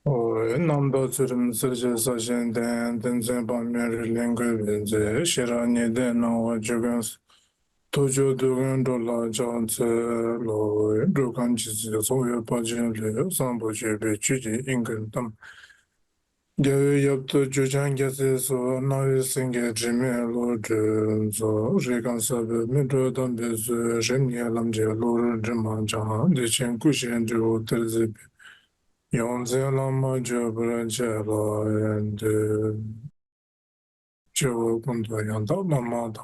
남도처럼 서저서신된 등진 방면을 랭귀비제 시라니데 나와 적은 도저도근 돌라 전체로 로간지스 소요 빠진래 상보제베 취지 인근담 여엽도 주장계에서 나의 생계 지면로드서 리간서베 민도던 베스 젬니알람제 로르드만자 대신 구시엔도 들지 영생람마 저브란체로 and 저 군도yan다 mamada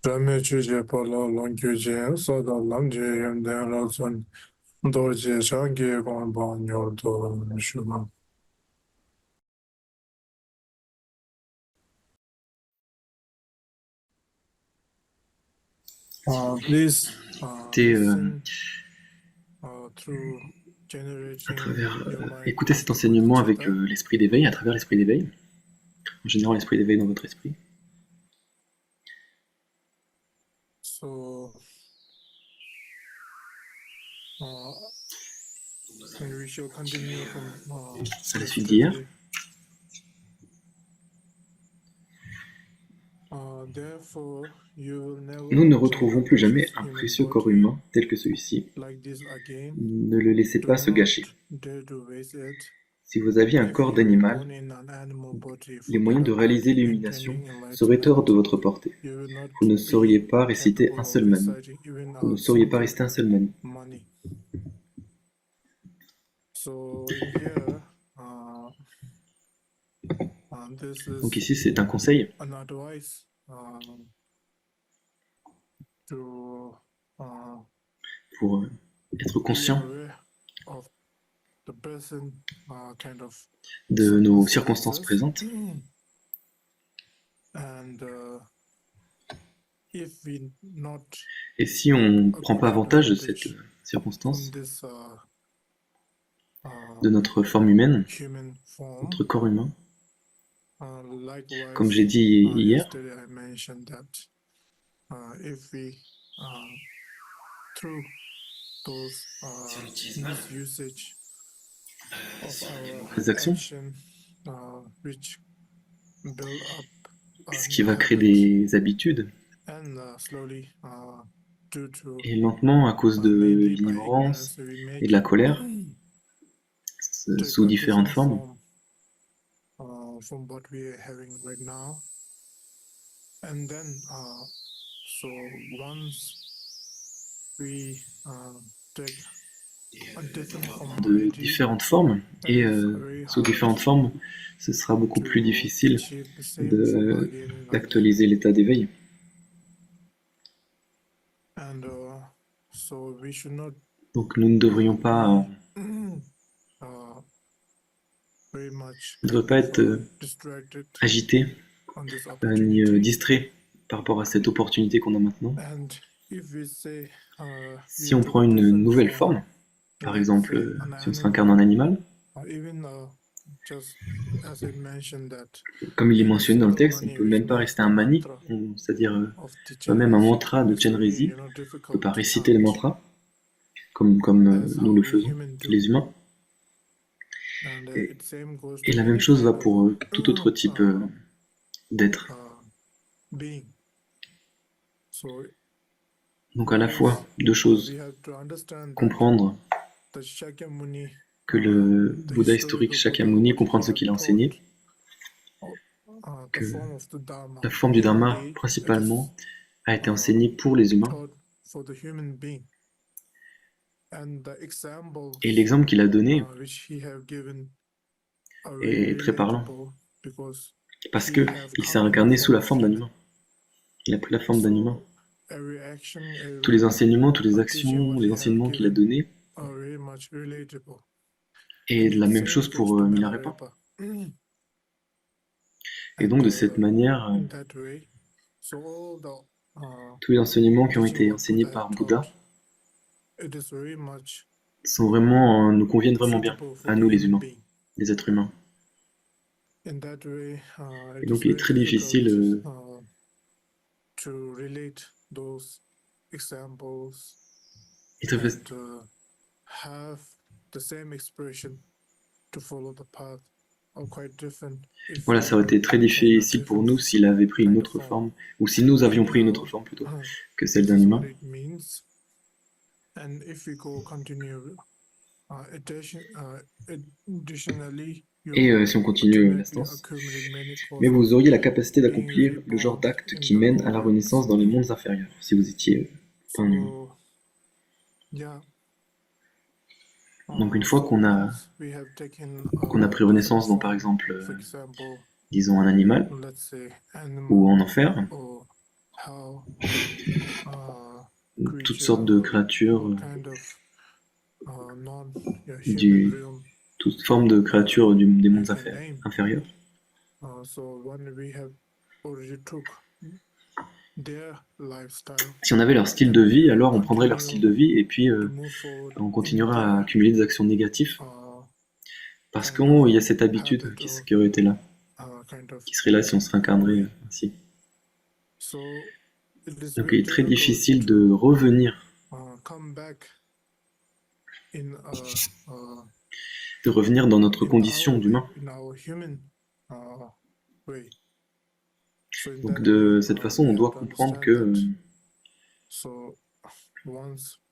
rame chuje pala longyuje soda lamje yemden razon dorje changi gon ban yordo shuma. Please C'était listen through à generating travers your mind écouter cet to enseignement avec Chita. l'esprit d'éveil, à travers l'esprit d'éveil, en générant l'esprit d'éveil dans votre esprit. So uh, and we shall continue from À la suite d'hier, yesterday. Therefore, you will nous never ne take a retrouvons plus jamais precious un human précieux corps body humain tel que celui-ci. like this again. Ne le laissez Do pas se not gâcher. dare to waste it. Si vous aviez un If corps you were d'animal, born in an animal body, les forget moyens de about réaliser l'illumination entering seraient hors de enlightenment. votre portée. You will not Vous ne be sauriez pas réciter un capable seul of mani. reciting even Vous ne a sauriez pas single réciter un seul mani. money. So in here, this Donc is ici, c'est un conseil an advice to pour être be conscient aware of the present kind of de nos circonstances circumstances. présentes. And if we not Et si on ne a prend good pas avantage de cette advantage from circonstance, this de notre forme humaine, human form, notre corps humain, comme j'ai likewise, dit hier, yesterday I mentioned that if we through those misusage of our les actions, action, which build up ce a qui va créer habit, des habitudes, and slowly due to et lentement, à cause de mainly by l'ignorance ignorance, we et de make la it colère, take sous a différentes different formes, form from what we are having right now. And then, so once we take a different form de already, différentes formes, then et it's very sous hard différentes formes, ce sera beaucoup plus to difficile achieve the same form again and again. d'actualiser l'état d'éveil. And so we should not Donc nous ne devrions pas, be very much ne devrions kind pas of être distracted agités on this ni opportunity. distraits par rapport à cette opportunité qu'on a maintenant. And if we say Si we on took prend a une different nouvelle form, forme, par like exemple, say an si on se réincarne en animal, animal, or even just as I mentioned that comme il est even a mentionné dans le single texte, on ne money peut which même pas means réciter the un mani, mantra c'est-à-dire of the pas même un Chenrezi mantra de is very Chenrezi, on ne peut difficult pas to réciter le chant mantra comme as nous how le we faisons, human do. les humains. And Et, it same goes et to la même any chose va kind of pour tout autre type d'être. being. So Donc à la once fois deux choses, we have to understand that comprendre the Shakyamuni, que le the Bouddha historique historical Buddha, Shakyamuni, what he comprendre ce have qu'il a taught, enseigné, the que form of the Dharma, la forme du Dharma mainly it is principalement a été enseignée pour les humains. taught for the human being. And the examples Et l'exemple qu'il a donné which he have given are very est très parlant, relatable because parce he que have il s'est come in the incarné sous form la of forme d'un human. humain. Il a pris la forme d'un humain. So every action, Tous les every enseignements, toutes les teaching actions, what les he have enseignements qu'il a given donnés, are very much relatable. et And la the même same chose goes pour to Milarepa. Milarepa. Et donc And de cette manière, in that way, so all the tous les enseignements qui ont teaching été what enseignés Buddha have par taught, Bouddha it is very much sont vraiment, nous conviennent vraiment bien suitable for à the nous les human humains, being. les êtres humains. In that way, Et it is donc il est very très difficult difficile to relate those examples et très, and have the same expression Voilà, ça aurait été très difficile pour nous s'il avait pris une autre forme, ou si nous avions pris une autre forme plutôt, que celle d'un humain. Et si on continue l'instance, mais vous auriez la capacité d'accomplir le genre d'acte qui mène à la renaissance dans les mondes inférieurs, si vous étiez un humain. Donc une fois qu'on a pris renaissance dans, par exemple, disons un animal, ou en enfer, toutes sortes de créatures, toutes formes de créatures des mondes inférieurs. Si on avait leur style de vie, alors on prendrait leur style de vie et puis on continuera à accumuler des actions négatives parce qu'il y a cette habitude qui aurait été là, qui serait là si on se réincarnerait ainsi. Donc il est très difficile de revenir dans notre condition d'humain. Donc de cette façon, on doit comprendre que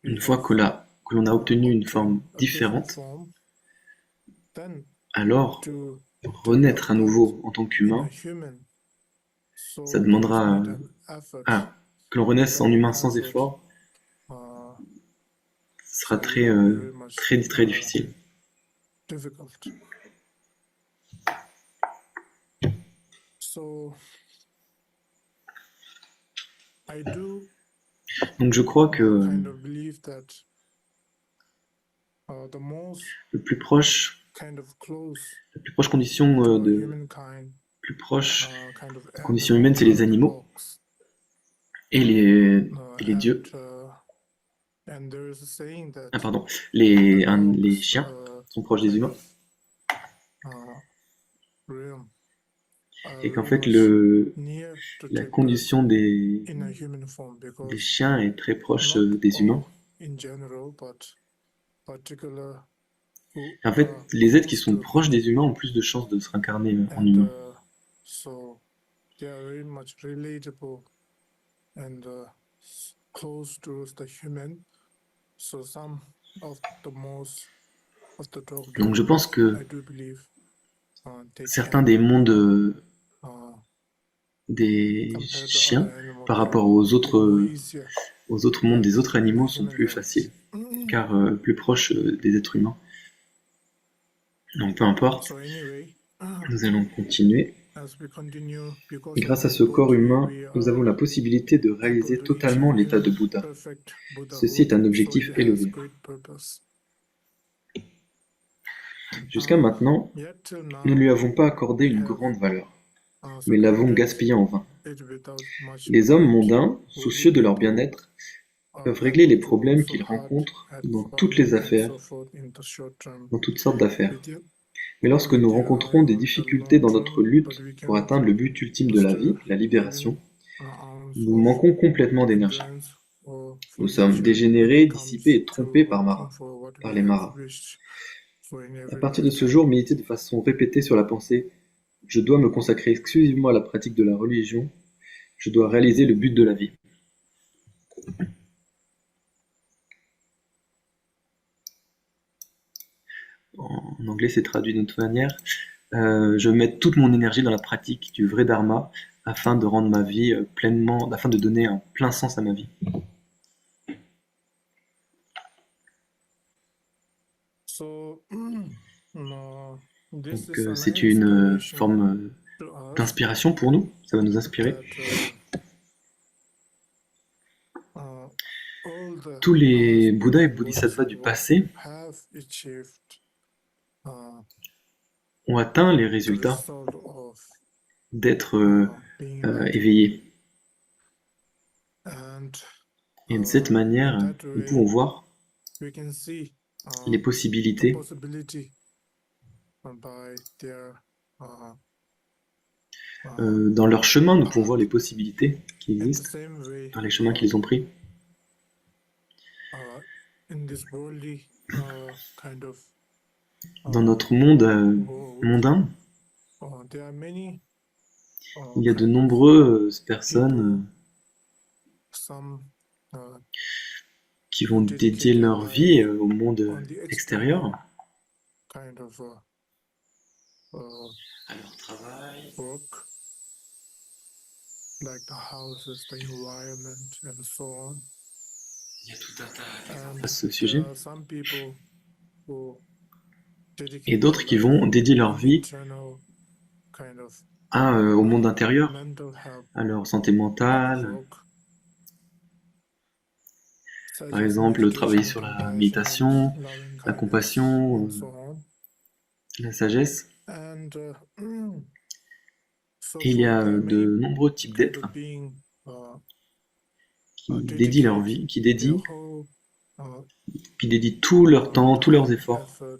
une fois que l'on a obtenu une forme différente, alors renaître à nouveau en tant qu'humain, ça demandera que l'on renaisse en humain sans effort, ce sera très difficile. Donc je crois que la plus proche condition condition humaine, c'est les animaux et les dieux. Pardon, les chiens sont proches des humains. Et qu'en fait, la condition des chiens est très proche des humains. En fait, les êtres qui sont proches des humains ont plus de chances de se réincarner en humain. Donc je pense que certains des mondes des chiens par rapport aux autres mondes des autres animaux sont plus faciles, car plus proches des êtres humains. Donc peu importe, nous allons continuer. Et grâce à ce corps humain, nous avons la possibilité de réaliser totalement l'état de Bouddha. Ceci est un objectif élevé. Jusqu'à maintenant, nous ne lui avons pas accordé une grande valeur, mais l'avons gaspillé en vain. Les hommes mondains, soucieux de leur bien-être, peuvent régler les problèmes qu'ils rencontrent dans toutes les affaires, dans toutes sortes d'affaires. Mais lorsque nous rencontrons des difficultés dans notre lutte pour atteindre le but ultime de la vie, la libération, nous manquons complètement d'énergie. Nous sommes dégénérés, dissipés et trompés par les maras. À partir de ce jour, méditez de façon répétée sur la pensée « Je dois me consacrer exclusivement à la pratique de la religion, je dois réaliser le but de la vie ». En anglais, c'est traduit d'une autre manière. Je vais mettre toute mon énergie dans la pratique du vrai dharma afin de rendre ma vie afin de donner un plein sens à ma vie. Donc c'est une forme d'inspiration pour nous, ça va nous inspirer. Tous les Bouddhas et Bodhisattvas du passé ont atteint les résultats d'être éveillés. Et de cette manière, nous pouvons voir les possibilités dans leur chemin, nous pouvons voir les possibilités qui existent dans les chemins qu'ils ont pris. Dans notre monde world, mondain, there are many il y a de kind of nombreuses personnes people, some qui vont who dédier dedicate their leur vie life au monde on the external extérieur, kind of uh, à leur travail. work, like the houses, the environment, and so on. Il y a tout un tas d'exemples And à ce there sujet. are some people who Et dedicate their d'autres qui life vont dédier leur on vie internal kind of au monde intérieur, mental health à leur santé mentale. work, such Par as exemple, travailler meditation, sur la compassion, méditation, loving la kindness, compassion, and so on. la sagesse. And so Et il y for a there are de many nombreux types kind d'êtres of being qui dédient leur dedicate vie, their whole qui dédient tout leur temps, tous leurs time, efforts, effort,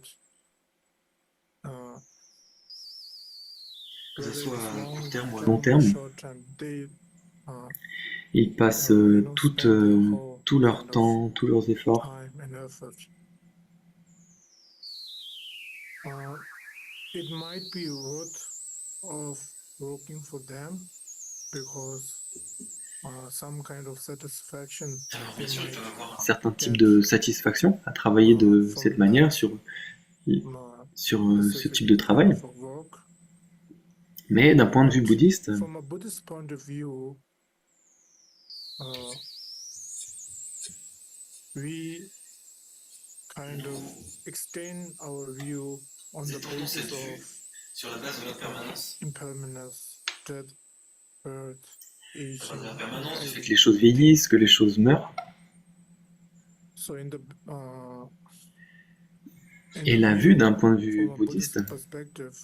que ce whether it soit is à long court terme ou à long term or terme. short term, they Ils passent spend their whole tout leur kind of temps, tous leurs efforts. time and effort. It might be worth of working for them because some kind of satisfaction Alors they bien sûr, ils might peuvent avoir un certain type get de satisfaction à travailler de cette from manière that sur ce specific type de kind travail. of a work. Mais d'un point de vue But bouddhiste, from a Buddhist point of view, we kind of extend our view on the basis of sur la base de l'impermanence. impermanence, death, birth, aging, L'impermanence du fait everything. que les choses vieillissent, que les choses meurent. So in Et the la vue view d'un point de vue from a bouddhiste, Buddhist perspective,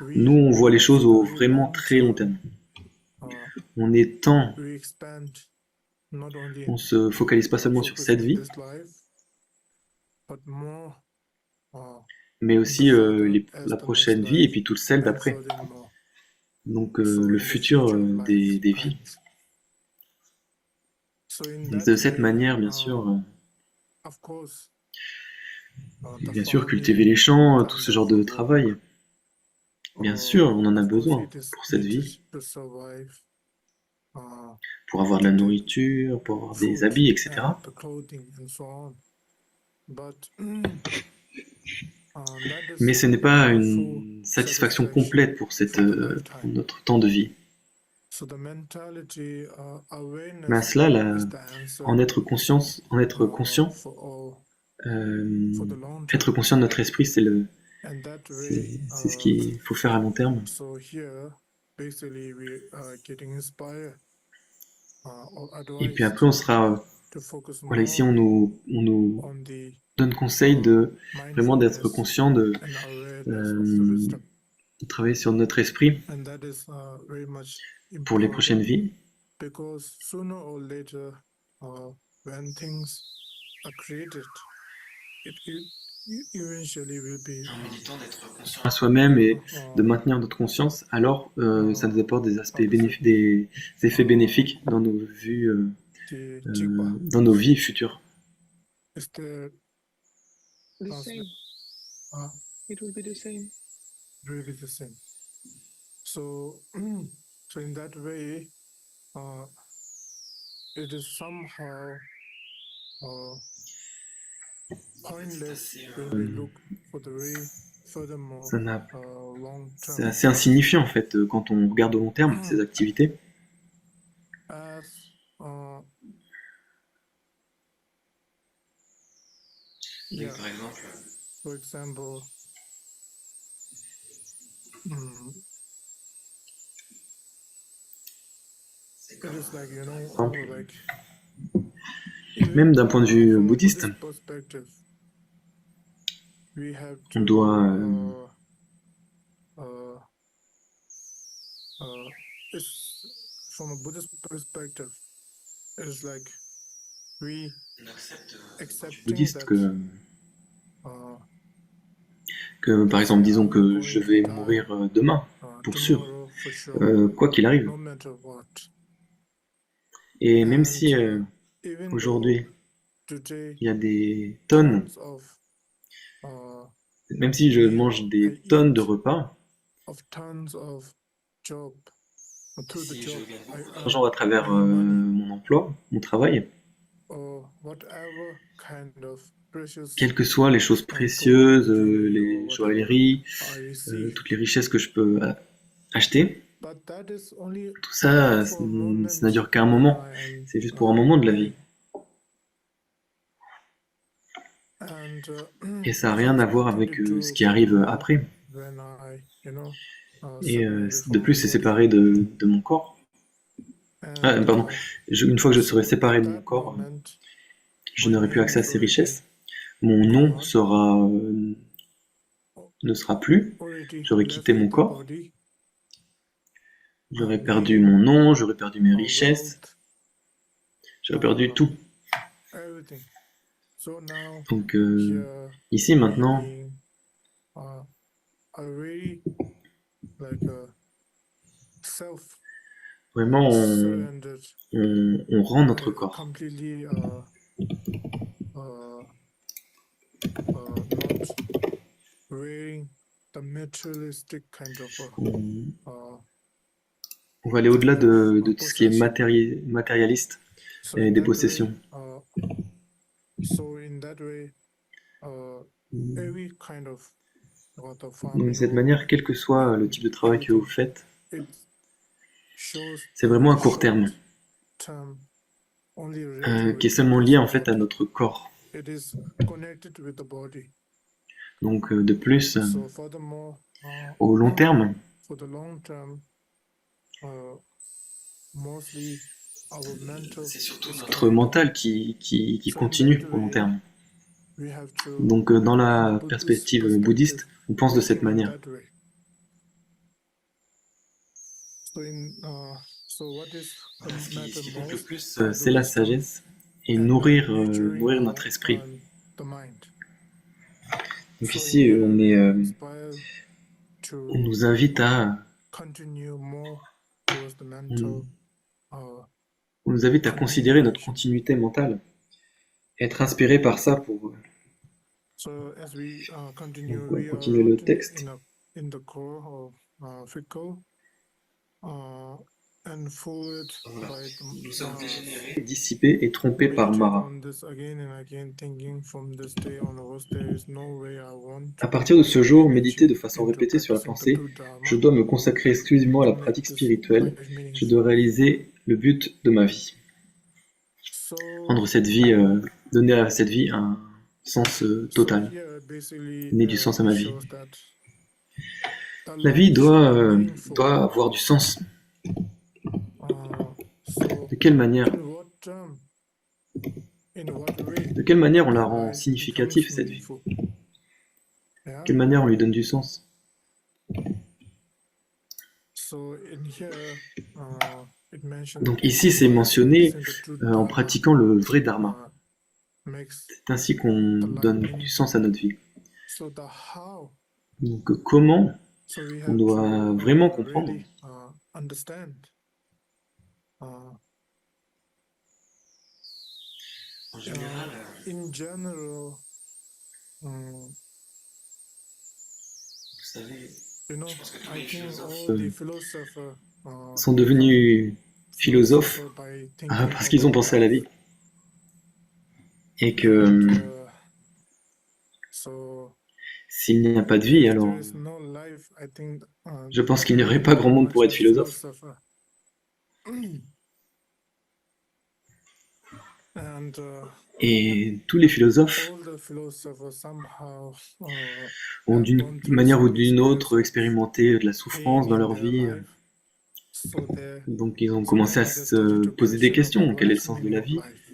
nous we on voit les choses for the au very vraiment long très long term, terme. On est temps, we expand not only on se focalise pas seulement sur focusing cette on vie, this life, but more mais the aussi further as la the next prochaine vie et life puis toutes celles and d'après. furthermore. Donc So le in the futur future des vies. lifetimes. So in De that cette way, manière, of course, the bien sûr, cultiver farming les champs, tout kind ce genre of a de work, travail, bien sûr, on en a of course, besoin it is pour cette needed vie, to survive, pour avoir de to la take nourriture, pour avoir des food habits, and etc. the clothing and so on. But that Mais is ce n'est pas not a full une satisfaction satisfaction complète pour for the pour lifetime. notre temps de vie. So the mentality Mais à awareness cela, is the answer en être conscient, for all for euh, the long être term. conscient de notre esprit, And that way, c'est ce qu'il faut faire à long terme. so here basically we are getting inspired or Et puis advised après, on sera, to focus voilà, ici, more on nous on the donne conseil de vraiment d'être mindfulness conscient and awareness of the euh, wisdom. de travailler sur notre esprit And that is very much pour les prochaines important vies. because sooner or later, when things are created, it eventually will be En méditant d'être conscient à soi-même et de uh, maintenir notre conscience, alors ça nous apporte des aspects how to say, des effets bénéfiques dans nos vues, the jigba dans nos vies futures. is the The same. uh, It will be the same. really the same. So, so in that way, it is somehow pointless when we look for the very furthermore Ça n'a- long C'est term. assez insignifiant en fait quand on regarde au long terme ces activités. As yeah, Par exemple, for example, it is like like même d'un point de vue from a bouddhiste, Buddhist perspective, we have on to doit it's from a Buddhist perspective, it is like we accepting bouddhiste that que par exemple disons I'm que going je to vais die, mourir demain, pour sûr, tomorrow for sure, quoi qu'il arrive. no matter what. Et même And si even though aujourd'hui today il y a des tonnes, tons of même si je mange des tonnes de repas, tons of job through the si je job gagne I beaucoup earn d'argent à travers more money mon emploi, mon travail, or whatever kind of precious quelles que soient les choses précieuses, gold, jewelry or les whatever joailleries, I receive. toutes les richesses que je peux acheter, But that is only tout ça, for a ça n'a moment duré qu'un when moment. I am C'est juste pour un moment de la vie. and Et ça n'a if rien I à voir avec continue ce to qui arrive furthermore après. when I Et separated de from plus, my c'est body séparé de mon corps. and Pardon, une fois que je serai so at séparé de mon that corps, moment je my n'aurai plus name accès à is ces already richesses. Mon nom gone, ne sera plus. already J'aurai quitté left mon with the corps. body, J'aurai perdu name, mon nom, j'aurai perdu mes richesses, wealth, j'aurai perdu tout. everything. So now Donc here ici we maintenant, being a very like a self vraiment, surrendered, on rend notre corps. completely not wearing the materialistic kind of On va aller au-delà de tout ce qui est possession. matérialiste So et in des that way, possessions. so in that way, every kind of the De farming cette or manière, quel que soit le type de travail que vous faites, it shows c'est vraiment à only court terme, short term, only qui est relatively seulement with lié the en fait à body. notre corps. It is connected with the body. Donc de plus, So furthermore, au long terme, for the long term, mostly our mental c'est surtout is notre connected. mental qui So in continue that au long way, terme. we have to Donc dans in la the Buddhist perspective perspective, bouddhiste, on pense we de cette think in manière. that way. So what is the Ce matter qui compte le most? plus, The c'est la wisdom sagesse et and nourrir nurturing notre esprit. the mind. Donc So ici, in here, on we are inspired on to nous invite à continue more towards the mental on nous invite à considérer notre continuation. continuité mentale, être inspiré par ça pour So as we continue, ouais, we are continuer le rooted texte. in the core of fickle and fooled by Nous sommes the dégénérés, dissipés et trompés par meditate Mara. on this again and again, thinking from this day onwards, there is no way I want À to partir de ce jour, méditez de engage façon into répétée sur la practicing the pensée. true Je Dharma dois me consacrer exclusivement à la to make pratique this spirituelle. life Je meaningful. dois réaliser le but de ma vie. So, Rendre cette vie, donner à cette vie un sens total, here basically donner du sens à ma vie. shows that the La vie life should be doit meaningful. avoir du sens. So De quelle manière? in what term, in what way De quelle manière on la the rend life significative, becomes cette vie? meaningful? Yeah. De quelle manière on lui donne du sens? So in here, it mentioned Donc ici, c'est mentionné en pratiquant le vrai dharma. makes C'est ainsi qu'on donne du sens à notre vie. so the how. Donc comment So we on have doit to vraiment comprendre? really understand. En général, In general, vous savez, you know, pense que tous I les think philosophes, all the philosophers sont devenus philosophes by parce qu'ils ont pensé à la vie. Et que so s'il n'y a pas de vie, if alors there is no life, I think je pense qu'il n'y aurait pas grand monde pour être philosophe. And Et tous les philosophes all the philosophers somehow ont have d'une gone through manière ou some d'une autre experience of expérimenté de la souffrance pain dans in leur their vie. life. So they Donc ils ont so they commencé à had a se poser des question questions. of Quel est what le is sens de meaning la of vie? life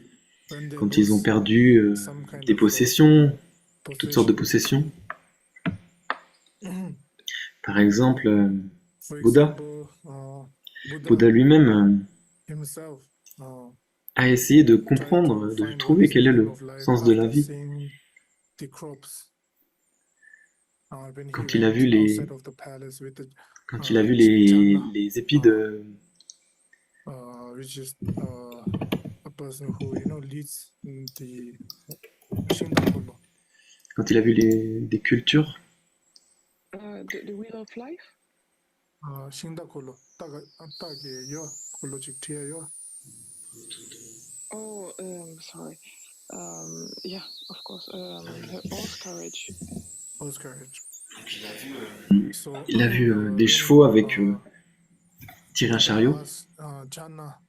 when they Quand ils ont lose perdu some kind des of possessions, toutes sortes de possessions. Par exemple, For Bouddha. example, Bouddha lui-même himself a essayé de tried to comprendre, de find what trouver is quel est meaning le of life sens de la after vie. seeing the crops. When he Quand il a went vu les, outside of the palace with the quand il a vu Channa, les épis de, which is a person who, leads the Shindakolo. Quand il a vu des cultures, The Wheel of Life? Shindakolo. Tage yo, kolojik tia yo. Oh, sorry. Yeah, of course. Her horse carriage. Oscar. il a vu des chevaux avec tirer un chariot. Jana.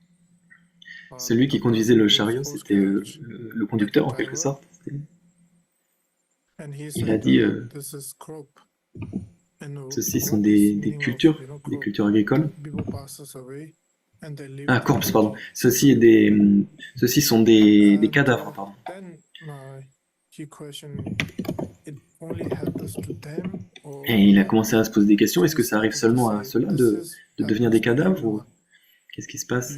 Celui qui conduisait le chariot, c'était le conducteur en quelque sorte. Il a dit ceci sont des cultures agricoles. Ah, corpse, pardon. Ceci sont des cadavres, pardon. Et il a commencé à se poser des questions. Est-ce que ça arrive seulement à ceux-là de devenir des cadavres ou qu'est-ce qui se passe?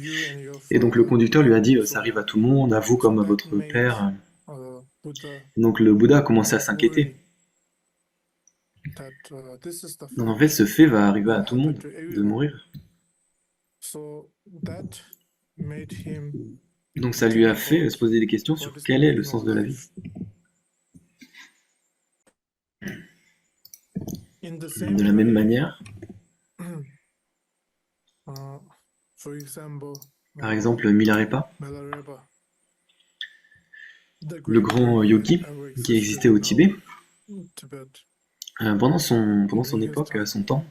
Et donc le conducteur lui a dit ça arrive à tout le monde, à vous comme à votre père. Et donc le Bouddha a commencé à s'inquiéter. Donc en fait, ce fait va arriver à tout le monde, de mourir. Donc ça lui a fait se poser des questions sur quel est le sens de la vie. De la même manière, par exemple, Milarepa, le grand yogi qui existait au Tibet, pendant son époque, à son temps,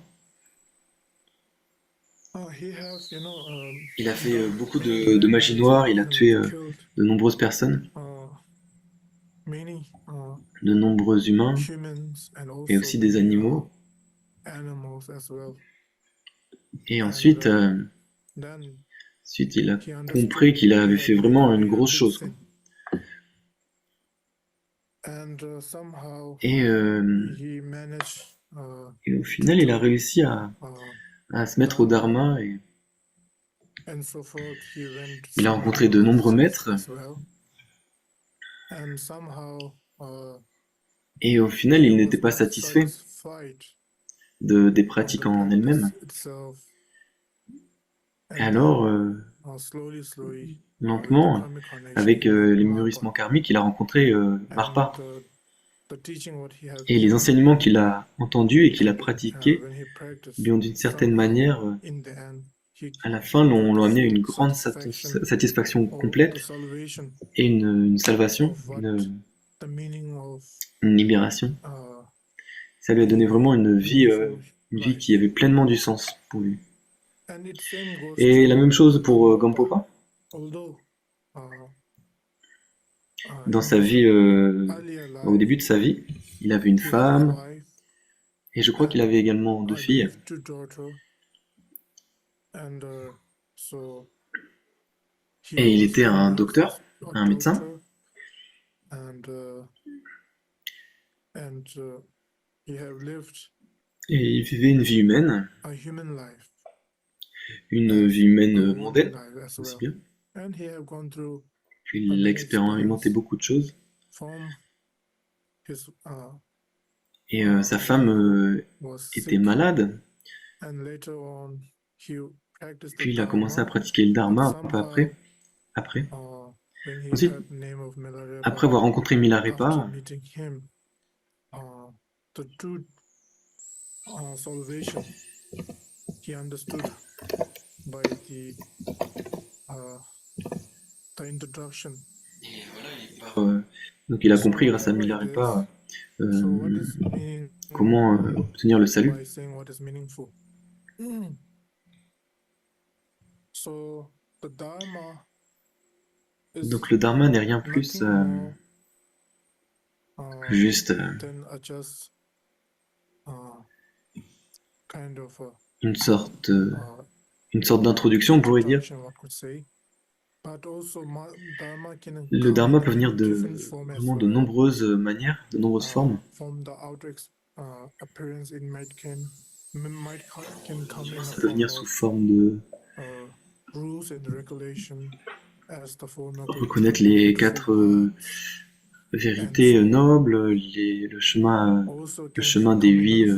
il a fait beaucoup de magie noire, il a tué de nombreuses personnes, de nombreux humains et aussi des animaux. Et ensuite, il a compris qu'il avait fait vraiment une grosse chose, quoi. Et au final, il a réussi à se mettre au Dharma et il a rencontré de nombreux maîtres. Et au final, il n'était pas satisfait des pratiques en elles-mêmes. Et alors, lentement, avec les mûrissements karmiques, il a rencontré Marpa. Et les enseignements qu'il a entendus et qu'il a pratiqués lui ont d'une certaine manière, à la fin, l'ont amené à une grande satisfaction complète et une salvation, une libération. Ça lui a donné vraiment une vie qui avait pleinement du sens pour lui. Et la même chose pour Gampopa. Dans sa vie, au début de sa vie, il avait une femme, et je crois qu'il avait également 2 filles. Et il était un docteur, un médecin. Et il vivait une vie humaine, mondaine aussi bien. Puis il a expérimenté beaucoup de choses. Et sa femme était malade. Puis il a commencé à pratiquer le Dharma un peu après. Ensuite, après avoir rencontré Milarepa, donc il a compris grâce à Milarepa comment obtenir le salut. Donc le Dharma n'est rien plus que juste une sorte d'introduction, on pourrait dire. Le Dharma peut venir vraiment de nombreuses manières, de nombreuses formes. Ça peut venir sous forme de reconnaître les 4 vérités nobles, le chemin des 8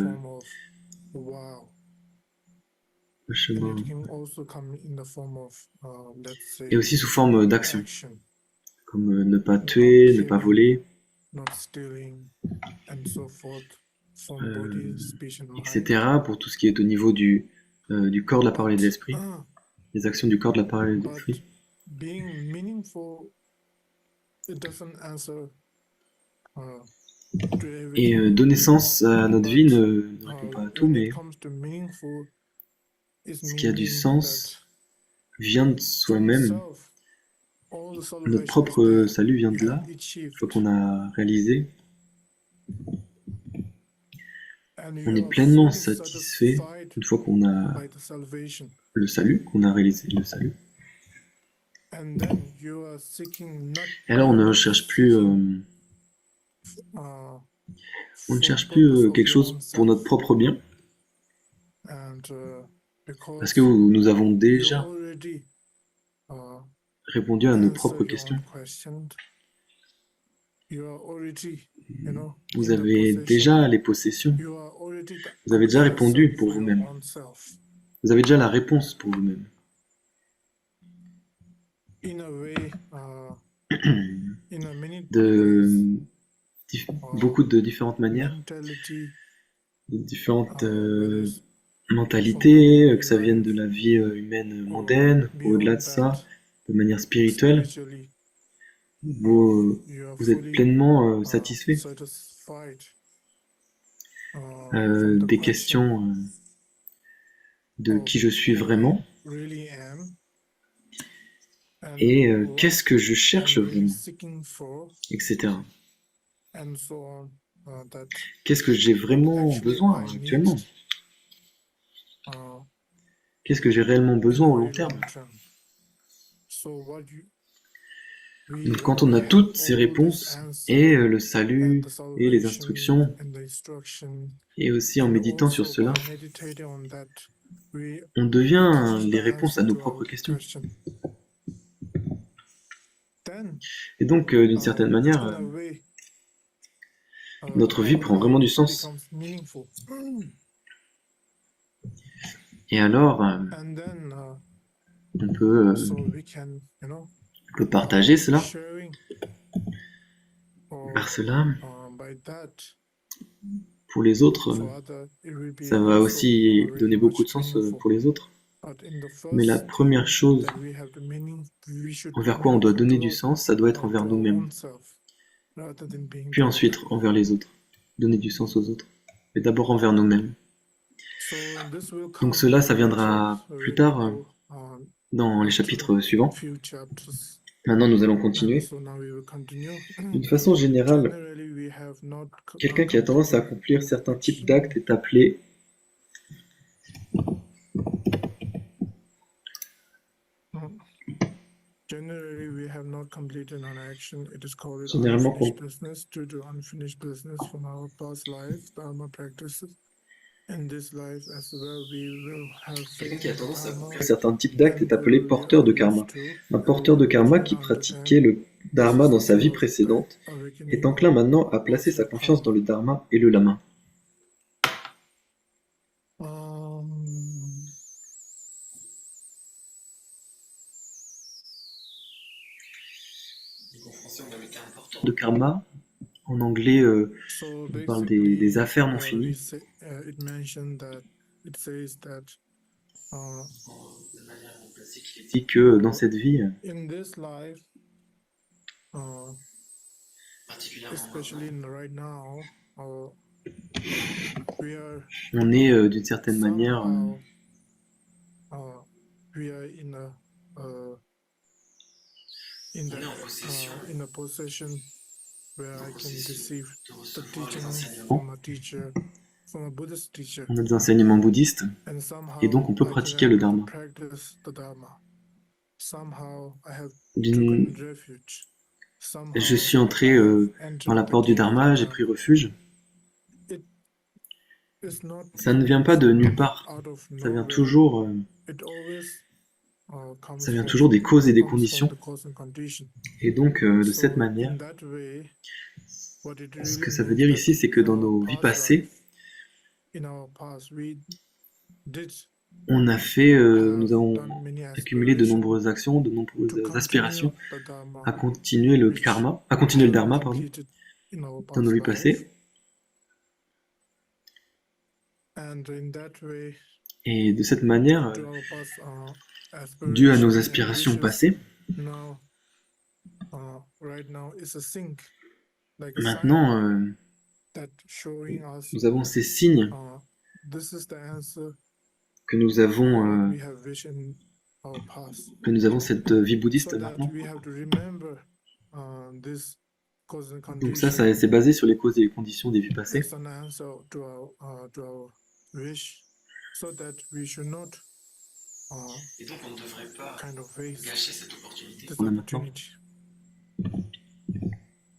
le chemin, and it can also come in the form of, let's say, et aussi sous forme d'action, action, comme ne pas tuer, ne pas voler, not stealing, and so forth, from body, speech, and mind. etc. pour tout ce qui est au niveau du corps, de la parole et de l'esprit, les actions du corps, de la parole et de l'esprit. Being meaningful, it doesn't answer to Et everything. donner sens à notre vie ne répond pas à tout, When mais it comes to meaningful, it's ce qui a du meaning sens vient de that soi-même. self, all the Notre salvation is propre there. salut vient de You là, have une achieved, fois qu'on a réalisé. and On you est are pleinement fully satisfait satisfied une fois qu'on a by the salvation. le salut, qu'on a réalisé le salut. And then you are seeking not, Et alors on you are ne not cherche plus, seeking, on ne for cherche purpose plus of quelque your chose own pour notre self. propre bien, And parce que because nous avons you déjà already répondu à nos answer propres your own questions. question, you are already, Vous in the avez possession. déjà les possessions, You are already the vous avez déjà répondu answer pour for your vous-même. own self. Vous avez déjà la réponse pour vous-même. In a way, in a many De ways, beaucoup de différentes manières, mentality, de différentes whether it's mentalités, que ça vienne de la vie humaine or mondaine, au-delà beyond de ça, that, de manière spirituelle, spiritually, vous, you are vous êtes fully pleinement satisfait satisfied from the des question questions de of qui je suis who I vraiment really am, and et what qu'est-ce que je cherche I'm really vraiment, seeking for, etc. and so on. That Qu'est-ce que j'ai what vraiment actually besoin I actuellement? need, Qu'est-ce que j'ai réellement in besoin a au long very terme? long term. So what we, Donc quand on we a have toutes ces all these réponses answers et le and salut the et les salvation instructions, and the instruction, et aussi en and méditant sur also cela, by meditating on that, we on devient become les the réponses à answer nos to our propres questions. question. Then, Et donc d'une certaine manière, in a way, notre vie our prend vraiment du life sens. becomes meaningful. Et alors, And then, on peut, so we can, on peut partager cela. sharing or Par cela, by that pour les autres, for other, it will be ça va also aussi really donner beaucoup de much sens meaningful. pour les autres. But in the Mais la first première thing chose that we have the meaning, we should be envers quoi on doit meaningful donner to du sens, ça doit être envers our nous-mêmes. own self, rather than being Puis to ensuite other. envers les autres. Donner du sens aux autres. Mais d'abord envers nous-mêmes. So this will Donc come cela, ça later, viendra plus when we tard go dans les on to chapitres suivants. few chapters. Maintenant, nous allons And continuer. so now we will continue. D'une façon générale, Generally, we have not quelqu'un qui a tendance à completed accomplir certains types d'actes est appelé Generally, we have not completed an action. It is called généralement unfinished business due to unfinished business from our past life, dharma practices. In this life as well, we will have quelqu'un faith qui a in the tendance à dharma accomplir certains types d'actes est and appelé will porteur de are karma. used to, Un and porteur de will karma from qui time to pratiquait time. le This dharma is dans the sa vie source précédente awakening est enclin maintenant à placer of sa your confiance dans karma. le dharma et le lama. De karma, en anglais, So on parle basically, des affaires non finies. it mentioned that it says that Il dit que dans cette vie, in this life, especially right now, we are on est d'une certaine manière somehow we are in a possession where I can receive the teaching from a teacher, from a Buddhist teacher, on a des enseignements bouddhistes and et donc somehow on peut I can pratiquer le able to dharma. practice the dharma. Somehow I have D'une- taken refuge. Somehow Je suis entré I have par la entered the porte du gate of the dharma, j'ai dharma. pris refuge. It's not Ça ne vient pas de nulle part. out of Ça vient nowhere. toujours, It always comes ça vient from- toujours des causes et des comes from conditions. the cause and condition. Et donc, de So, cette manière, in that way, what it ce really que ça veut means dire that ici, c'est que in dans our nos vies past passées, life, in our past, we did on a fait, nous have avons done many accumulé de aspirations nombreuses actions, de to nombreuses continue aspirations the Dharma, à continuer le which karma, à we continuer le haven't dharma, pardon, completed in our dans nos past vies life. passées. And in that way, Et de cette manière, due to our past dû à nos aspiration and aspirations wishes, passées, now, right now, it's a sync, like a sign maintenant, that showing us nous avons ces signes this is the answer que nous what avons, we have wished in our past. cette vie bouddhiste So that maintenant. we have to remember this cause and Donc ça, condition c'est basé sur les causes et les conditions des vies passées. as an answer to our wish, so that we should not Et donc on ne devrait pas kind of waste gâcher cette opportunité this qu'on a maintenant. opportunity.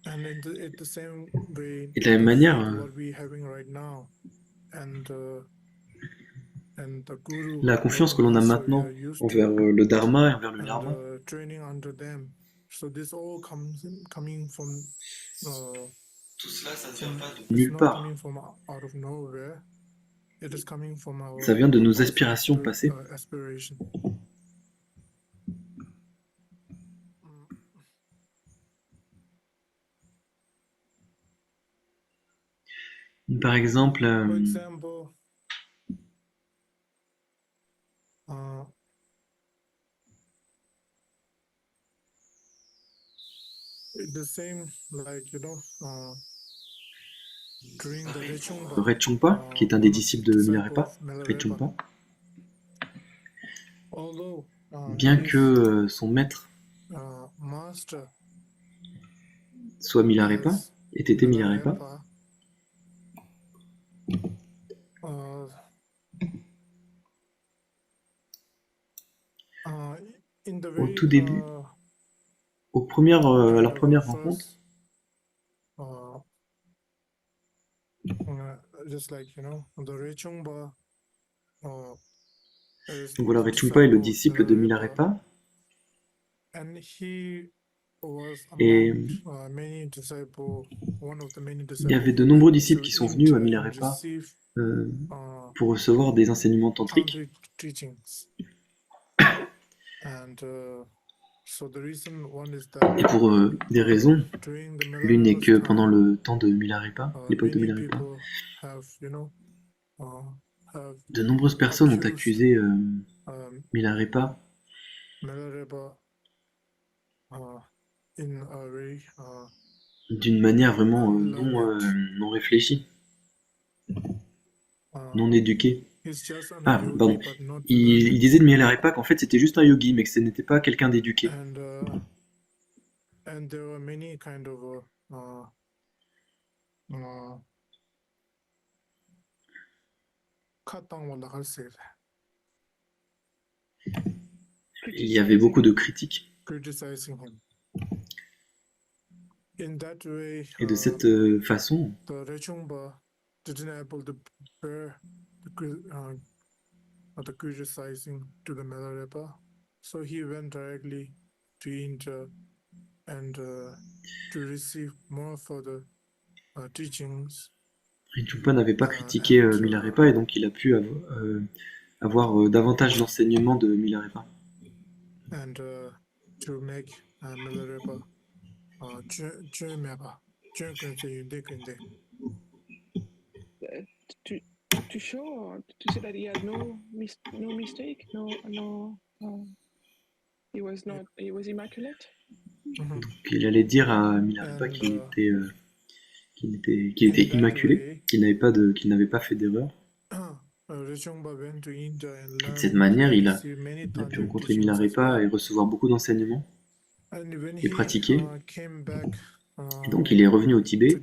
And at the same way, Et de la même the manière, faith what we having right now, and the guru, la confiance que l'on a master we maintenant are used envers to, le dharma et envers le and dharma, training under them. So this all coming from. tout cela, ça ne vient From, pas de it's nulle not part. coming from out of nowhere. It is coming from our Ça vient de nos past aspirations passées. aspiration. Par exemple, For example, the same like during the Rechungpa, Rechungpa, qui est un des disciples de Milarepa, Rechungpa, although bien que son maître master soit Milarepa, ait été Milarepa, au tout début, à leur première rencontre, just like the Rechungpa. donc voilà, Rechungpa est le disciple de Milarepa, and he was et among many disciples, one of the many il y avait disciples de who nombreux went disciples to qui sont venus à India and Milarepa received pour recevoir des enseignements tantriques. tantric teachings. And so the reason one is that Et pour des raisons, during the l'une est que Milarepa's pendant time, le temps de Milarepa, l'époque de many Milarepa, people have have de nombreuses personnes ont accused accusé Milarepa Milarepa in a very d'une manière vraiment unlearned, non réfléchie, non éduquée. he's just an Ah, yogi, pardon. but not Il learned. disait de Milarepa qu'en fait c'était juste un yogi, mais que ce n'était pas quelqu'un d'éduqué. And there were many kind of Il y avait beaucoup de critiques. criticizing him. In that way, Et de cette façon, the Rechungpa didn't able to bear the criticizing to the Milarepa, so he went directly to India and to receive more further teachings. Rinpoche n'avait pas critiqué Milarepa et donc il a pu avoir davantage d'enseignements de Milarepa. And to make Milarepa to show or to say that he had no mistake, he was immaculate. Donc il allait dire à Milarepa qu'il était immaculé, qu'il n'avait pas fait d'erreur. Et de cette manière, il a pu rencontrer Milarepa et recevoir beaucoup d'enseignements et pratiquer. Et donc il est revenu au Tibet.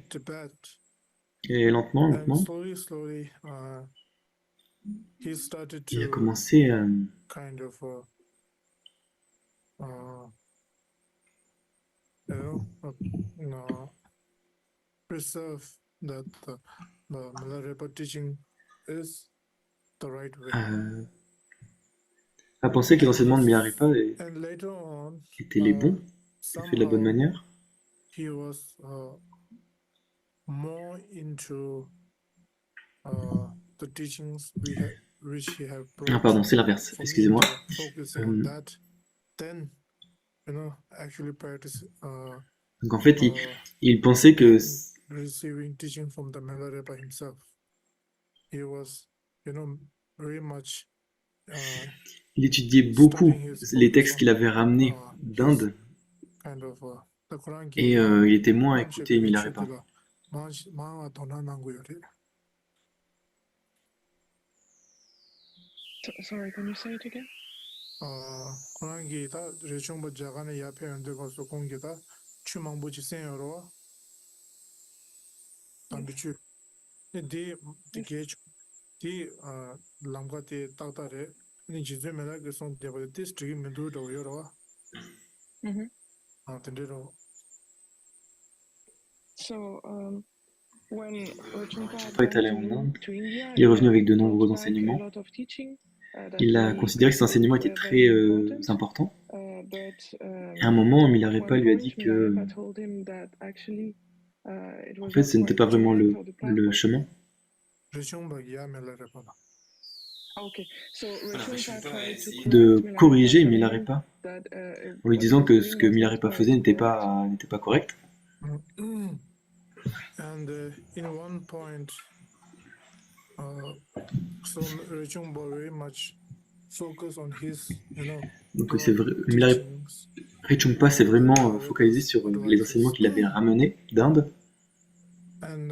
Et lentement, il a commencé à preserve that the Milarepa teaching is the right way. À penser que l'enseignement de Milarepa étaient les bons, fait de la bonne manière. He was more into the teachings Ah pardon, c'est l'inverse, excusez-moi. Donc en fait, il pensait que il étudiait beaucoup les textes qu'il avait ramenés d'Inde et il était moins à écouter Milarepa. Sorry, can you say it again? Mhm. So, when Rajunpa Il est allé en went Inde, to India, il est he revenu avec de brought nombreux back a enseignements. lot of teaching that Il a he considéré que cet enseignement était considered very très important. important. But Et à un moment, at Milarepa one lui a point, dit que Milarepa told him that actually it en was fait, not ce n'était quite pas vraiment right for the le pathway. chemin. Okay, so Rajunpa tried to De correct corriger Milarepa, telling him Milarepa that en lui what he disant was que ce doing que was not Milarepa quite faisait correct. n'était pas correct. And in one point, so Rachungpa very much focus on his, Donc c'est vrai, teachings. Rinpoche s'est vraiment focalisé sur les enseignements qu'il avait ramenés d'Inde. And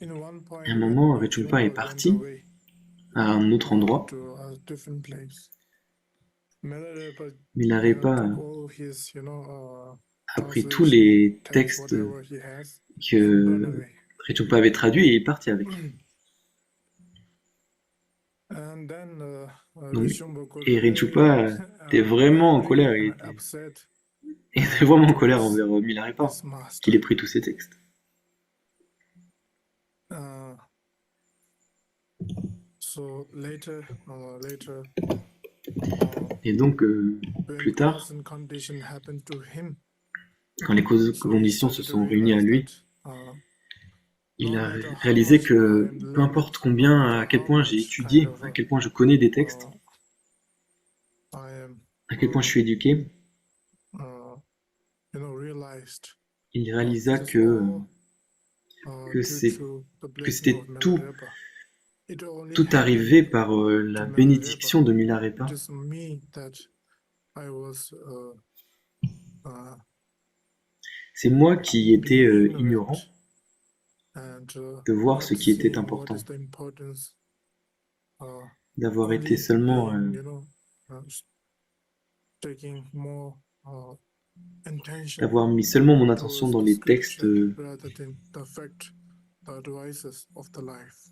in one point, Et à un moment, Rinpoche est parti à un autre endroit. to a different place. Milarepa all his, a pris tous les textes whatever he has, que Rinpoche avait traduits et est parti avec. And then, Donc, Rishomba got et very, Rinpoche était vraiment en angry colère. and upset Il était vraiment en colère envers Milarepa, his master. qu'il ait pris tous ces textes. So later, Et donc, plus tard, cause and condition happened to him, quand les so he conditions se started to sont réunies à realize lui, that, il no a matter how réalisé much que I'm peu learned, importe no combien, matter à quel how point j'ai much étudié, à quel point je connais des textes, I am, à quel point je suis éduqué, realized il it réalisa is all que due to the blessing c'était of tout, Milarepa. It only tout arrivé happened par la to bénédiction de It Milarepa. is me that I was C'est moi qui étais being ignorant and de voir not ce qui était seeing what important, is the importance, d'avoir été only seulement, being, taking more intention d'avoir mis seulement mon attention towards dans the les textes. scripture rather than the fact, the advices of the life.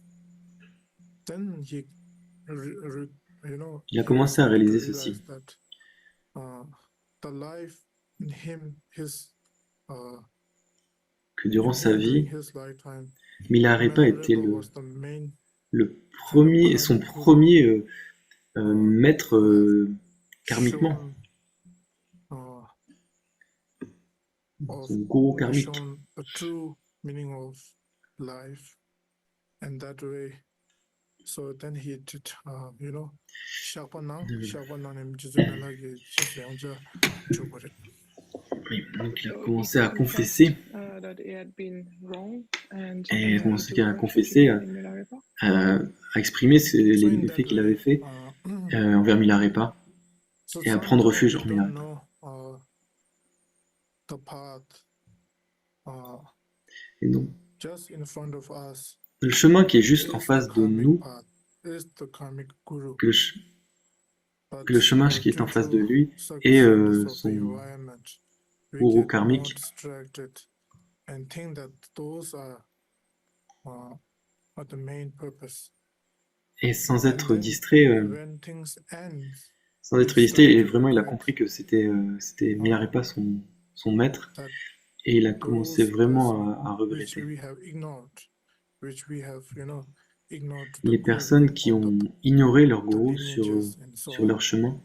Then he, Il a commencé à réaliser ceci, that the life in him, his que durant sa vie, his lifetime, Milarepa était was the main son premier maître karmiquement, son gourou karmique. shown the true meaning of life, and that way. So then he did, Donc il a So he commencé à confessed confesser, that he had been wrong and et il a commencé à to confesser, refuge in Milarepa. à exprimer les faits qu'il avait faits envers Milarepa, et à prendre refuge en Milarepa. The path, Et donc, just in front of us, le chemin qui est juste en face de nous, is the karmic guru. que le chemin qui est en face de lui est son gourou karmique. And think that those are the main purpose. Et sans être distrait, When things end, et vraiment il a compris que c'était Milarepa son maître, et il a commencé vraiment à regretter. Les personnes qui ont ignoré leur gourou sur leur chemin,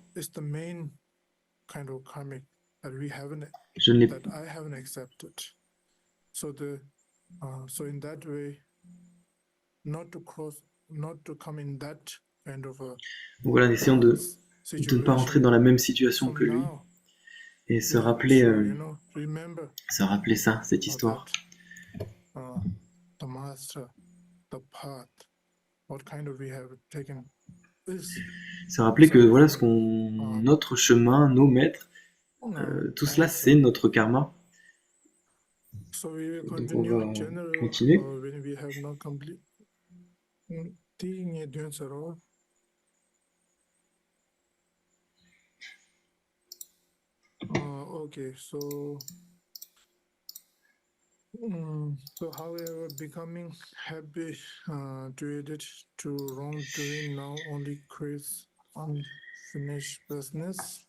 je ne les so in that way, not to come in that Donc voilà, essayons de ne pas rentrer dans la même situation que lui et se rappeler ça, cette histoire. Se rappeler que voilà notre chemin, nos maîtres, tout cela c'est notre karma. Donc on va continuer. Okay, so however, becoming habituated to wrongdoing now only creates unfinished business.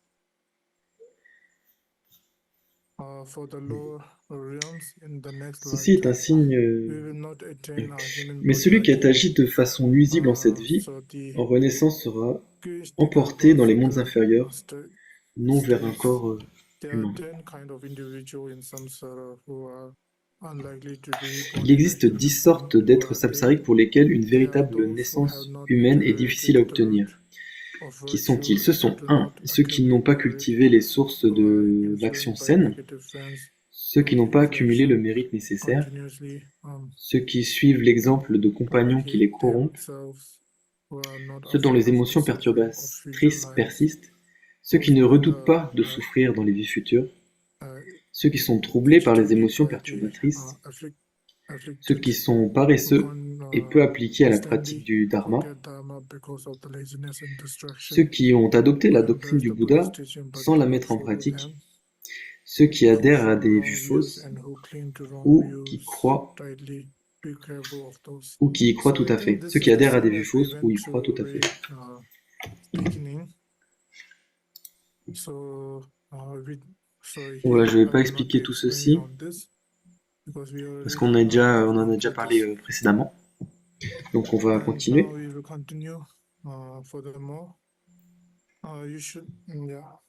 For the lower realms in the next Ceci est un lifetime, signe. we will not attain our human Mais celui qui body agit de façon nuisible en cette vie, so the en renaissance sera Krishna emporté dans les mondes physical inférieurs, non vers un states. corps There are humain. 10 kind of individuals in samsara who are unlikely to be born Il in a existe human 10 form, sortes who d'êtres are samsariques pour lesquels une they are véritable those who have naissance not humaine est difficile à cultivated the root obtenir. of Qui virtue sont-ils? Ce sont and do 1. not Ceux qui n'ont accumulate pas merit, cultivé les sources who are de l'action influenced by saine, negative friends, ceux qui whose n'ont pas accumulé le reflection mérite nécessaire, continuously ceux qui suivent l'exemple de compagnons qui les propagate corrompent, themselves, who are not ceux dont les afraid of the émotions suffering of future perturbatrices lives, persistent, ceux qui whose ne minds redoutent pas de are souffrir dans les vies futures, uh, ceux qui sont troublés par les agitated émotions by the perturbatrices, ceux afflicted qui sont who paresseux et peu appliqués à la pratique constantly du dharma, forget Dharma because of the laziness and ceux distraction, qui ont adopté who la doctrine embrace du the Buddha's Bouddha teaching but sans do la not mettre en follow pratique, them, ceux qui who adhèrent à hold des vues wrong views fausses and who cling to wrong ou qui views croient tightly. Be careful of those. ou qui y croient So tout I à think fait, ceux this qui is the adhèrent à des same vues as we fausses ou went y croient tout à fait. through beginning. So Voilà, here je ne vais I pas will not be expliquer tout explaining ceci on this because we parce already qu'on on en a gone déjà through this. parlé précédemment. Donc on va And continuer. now we will continue furthermore. You should, yeah.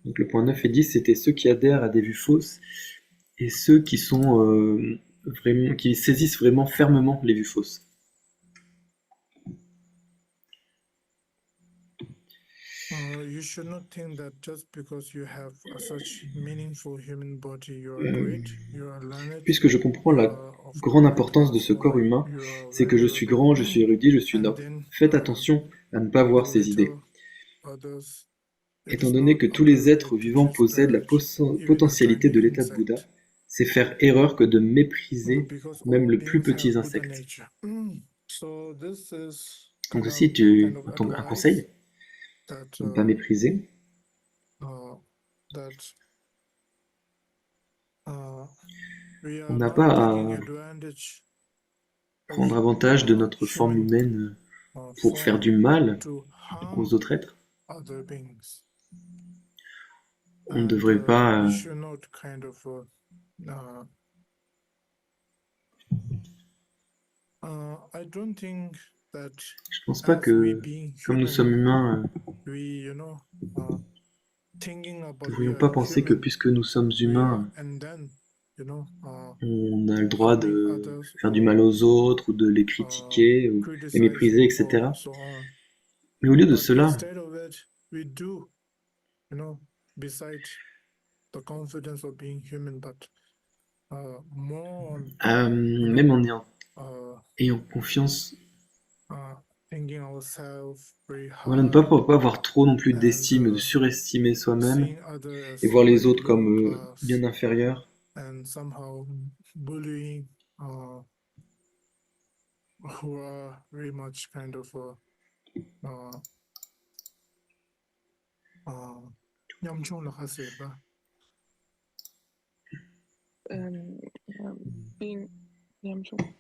Donc le point 9 et 10, c'était ceux qui adhèrent à des vues fausses et ceux qui sont vraiment, qui saisissent vraiment fermement les vues fausses. You should not think that just because you have such meaningful human body, you are great, you are learned, Puisque je comprends you la are of grande great importance de ce wisdom, corps humain, you are c'est que je suis venerable, grand, je suis érudit, je suis and noble. then Faites attention à ne pas voir ces idées. belittle others. It Étant is donné not que tous les appropriate êtres to vivants possèdent la disparage even a potentialité tiny de l'état de Bouddha, insect, c'est faire erreur que de mépriser because même all le plus beings have petit Buddha insecte. nature. So this is Donc kind ceci of est un advice conseil, that de ne pas mépriser. We On are n'a not pas taking à advantage of prendre avantage de notre forme human humaine pour faire form du mal to harm aux autres êtres. other beings. On ne And devrait we pas... should not kind of I don't think that Je pense pas as we que, being comme nous sommes humain, we thinking ne about we devrions are pas penser que human, puisque nous sommes we are, humains, and then on a le droit harming de others faire du mal or aux autres, ou de les critiquer, ou les mépriser, criticizing or etc. so on. Mais au lieu de But cela, instead of it, we do, beside the confidence of being human, but more on, même en uh, ayant confiance, thinking ourselves very voilà, ne high pas avoir trop non plus and d'estime, de surestimer soi-même, seeing others et as voir les very autres comme lower class bien inférieurs. and somehow bullying who are very much kind of Nyamchung lakase ba. Being Nyamchung,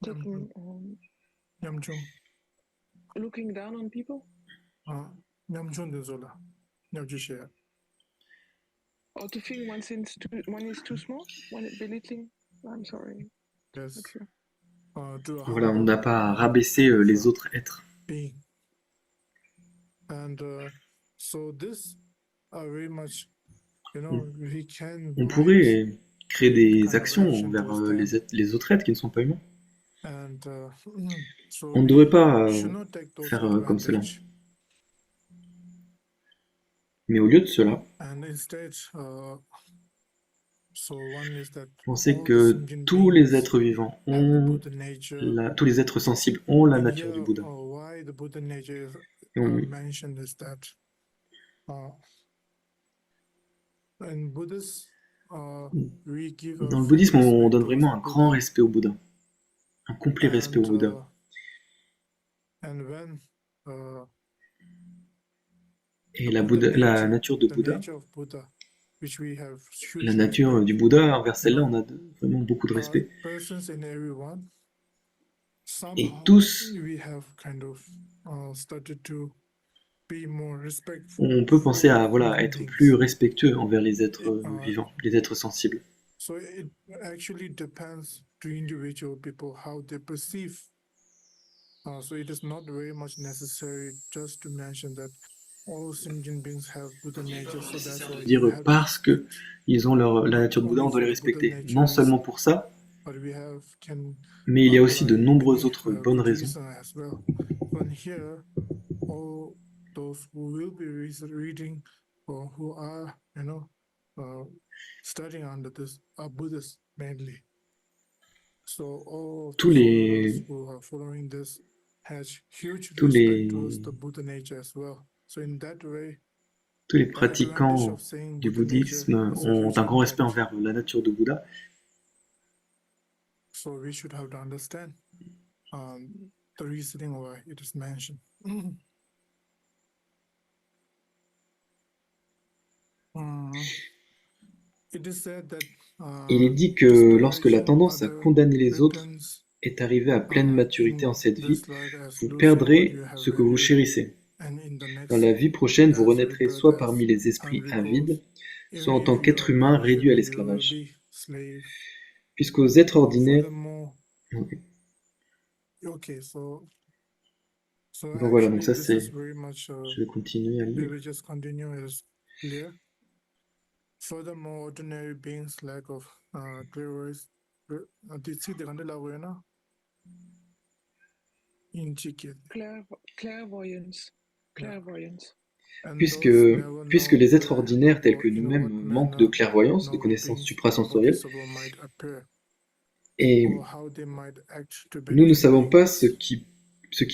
taking Nyamchung. looking down on people. Nyamchung den zola. Nyamjishe. Or to think one is too small, one belittling. I'm sorry. Yes. Not sure. Voilà, on n'a pas à rabaisser les autres êtres. Being. And so this are very much, we can On pourrait créer des kind of actions action envers towards them. les autres êtres qui ne sont pas humains. And so On ne devrait we pas should not take those faire comme cela. advantage. Mais au lieu de cela, And instead, so one is that pensez all the que sentient tous les beings êtres vivants have the ont Buddha nature. tous les êtres sensibles ont la And nature here, du Bouddha. why the Buddha nature is Et on- mentioned is that in Buddhist, we give a Dans le full bouddhisme, on respect donne towards vraiment un the grand Buddha. respect au Bouddha, un complet respect au Bouddha. And when Et the Buddha la nature, nature de the Bouddha, nature of Buddha, which we have huge la nature respect, du Bouddha, envers celle-là, you know, on a vraiment beaucoup de respect. persons in everyone, Et somehow tous, we have kind of started to be more respectful on peut penser à for voilà, human être plus beings. respectueux envers les êtres vivants, les êtres sensibles. So it actually depends to individual people how they perceive. So it is not very much necessary just to mention that all sentient beings have Buddha nature. So therefore you Dire have to parce que ils ont la not nature de Bouddha, on only doit les for the Buddha respecter. nature Non reason, seulement pour ça, but we can mais il y a aussi de apply nombreuses many autres bonnes good raisons. reasons as well. But here, all those who will be reading or who are, studying under this are Buddhists mainly. So all Tous the les, followers who are following this has huge tous respect les, towards the Buddha nature as well. So in that way, tous les the advantage pratiquants of saying du Buddha nature bouddhisme is a ont huge un grand respect impact. envers la nature de Bouddha. So we should have to understand the reasoning why it is mentioned. It is said that Il est dit que lorsque la tendance à condamner les autres weapons est arrivée à pleine maturité en cette vie, this life as vous losing what perdrez you have ce que vous valued, chérissez. and in the Dans next la vie prochaine, vous as renaîtrez rebirth soit as parmi les esprits hungry avides, ghosts. soit Even en tant if you qu'être are humain God, réduit à you will l'esclavage. be slave. Puisqu'aux êtres ordinaires... Furthermore, okay, so Donc voilà, donc actually ça this c'est... is very much Je vais continuer à we lire. will just continue as clear. Furthermore, ordinary beings lack of clairvoyance. Clairvoyance. Clairvoyance. Puisque les êtres ordinaires tels que nous-mêmes manquent de clairvoyance, de connaissances suprasensorielles, et nous ne savons pas ce qui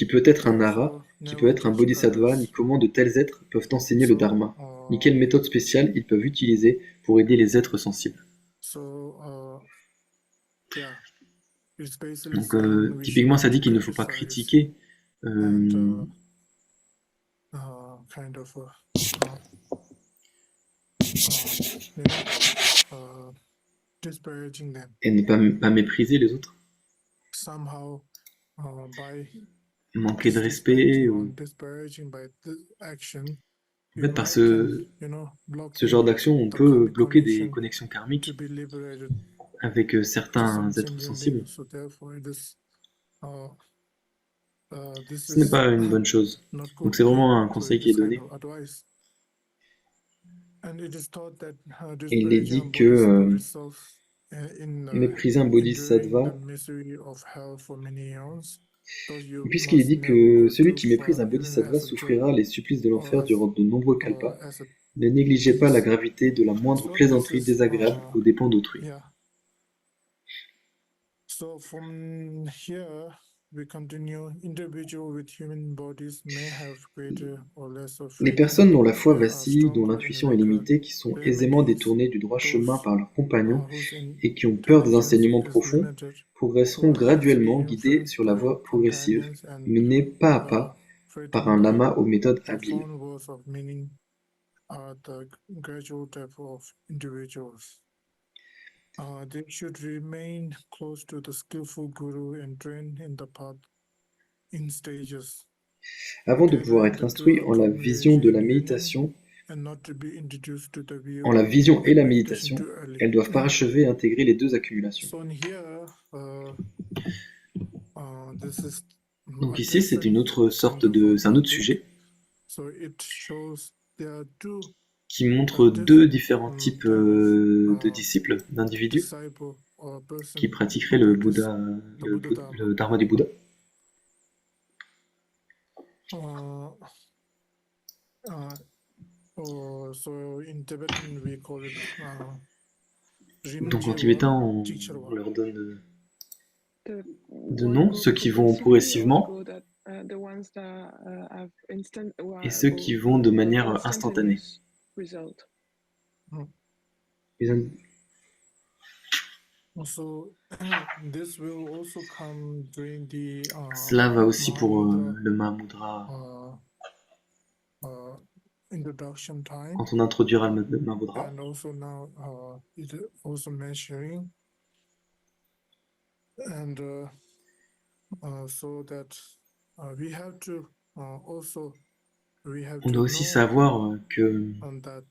peut être un ara, qui peut être un bodhisattva, ni comment de tels êtres peuvent enseigner le dharma, ni quelle méthode spéciale ils peuvent utiliser pour aider les êtres sensibles. Donc typiquement ça dit qu'il ne faut pas critiquer et ne pas mépriser les autres, manquer de respect ou... En fait, par ce genre d'action, on peut bloquer des connexions karmiques avec certains êtres sensibles. Ce n'est pas une bonne chose. Donc c'est vraiment un conseil qui est donné. Et il est dit que mépriser un bodhisattva, puisqu'il est dit que celui qui méprise un bodhisattva souffrira les supplices de l'enfer durant de nombreux kalpas, ne négligez pas la gravité de la moindre plaisanterie désagréable aux dépens d'autrui. Les personnes dont la foi vacille, dont l'intuition est limitée, qui sont aisément détournées du droit chemin par leurs compagnons et qui ont peur des enseignements profonds, progresseront graduellement guidés sur la voie progressive, menée pas à pas par un lama aux méthodes habiles. They should remain close to the skillful guru and train in the path in stages. Avant de pouvoir être instruits en la vision de la méditation, en la vision et la méditation, elles doivent parachever et intégrer les deux accumulations. Donc ici, c'est une autre sorte de... c'est un autre sujet qui montre deux différents types de disciples, d'individus disciple or a person qui pratiqueraient who le practice Bouddha, the Buddha Dharma. le Dharma du Bouddha. So in Tibetan we call it Donc en Rimje tibétain, Won, on Jikshar leur donne The de one noms, go ceux qui vont progressivement or the the ones that have instant et ceux qui vont de manière instantanée. instantaneous result. Les ind- So this will also come during the Cela va aussi pour Mahamudra le Mahamudra. Introduction time, Quand on introduira le Mahamudra, and also now it also measuring, and so that we have to also on doit aussi know savoir that